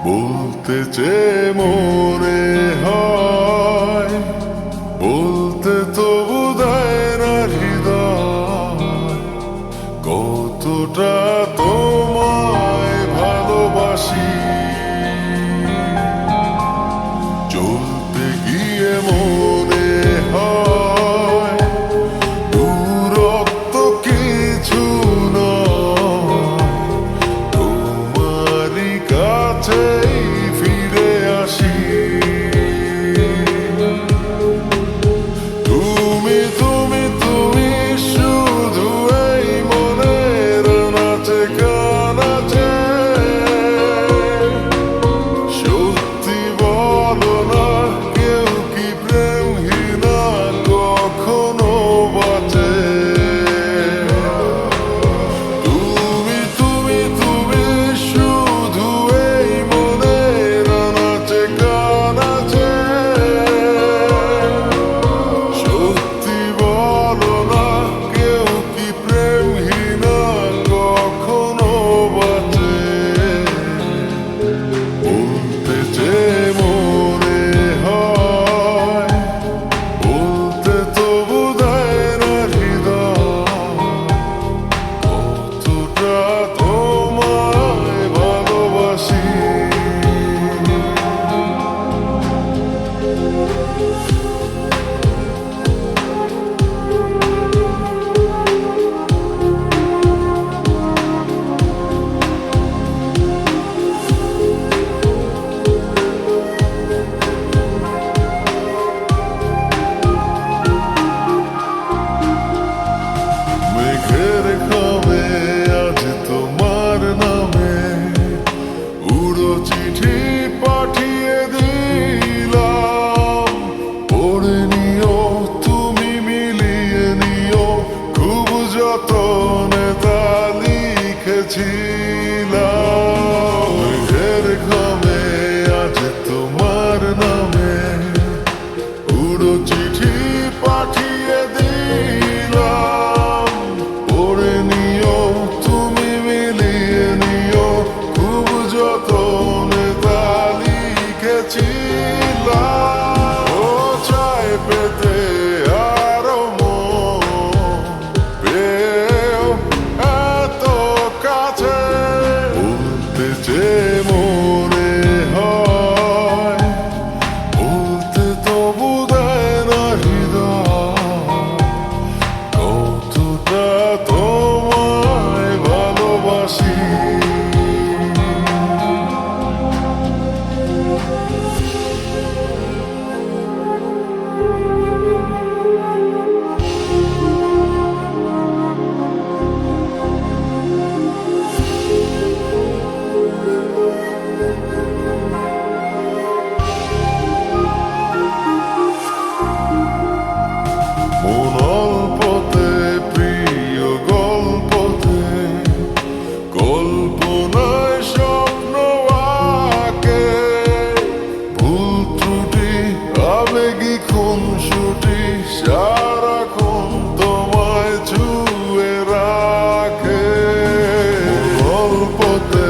বলতে চেয়ে মনে হয়, বলতে তো বোধহয় না হৃদয়, কতটা তোমায় ভালোবাসি। চলতে গিয়ে মনে হয় দূরত্ব কিছু নয়, তোমারই কাছেই ফিরে আসি। তুমি তুমি তুমি শুধু এই মনের নাচে গানাচে, সত্যি বলো না কেউ কি প্রেমহীনা কখনো বাঁচে? তুমি তুমি তুমি শুধু এই মনের নাচে গানাচে, সত্যি বলো না কেউ কি প্রেমহীনা কখনো বাঁচে? বলতে চেয়ে মনে হয়, বলতে তো বোধহয় না হৃদয়, কতটা তোমায় ভালোবাসি। মেঘের খামে আজ তোমার নামে উড়ো চিঠি পাঠিয়ে দিলাম, পড়ে নিও তুমি মিলিয়ে নিও, খুব যতনে তা লিখেছিলাম। মেঘের খামে আজ তোমার নামে উড়ো চিঠি পাঠিয়ে দিলাম, পড়ে নিও তুমি মিলিয়ে নিও, খুব যতনে তা লিখেছিলাম। ও চায় পেতে আরো মন পেয়েও এত কাছে, বলতে চেয়ে মনে হয়, বলতে তো বোধহয় না হৃদয়, কতটা তোমায় ভালোবাসি। মন অল্পতে প্রিয় গল্পতে, কল্পনায় স্বপ্ন আঁকে, ভুল ত্রুটি আবেগী খুনসুটি সারাক্ষণ তোমায় ছুঁয়ে রাখে। মন অল্পতে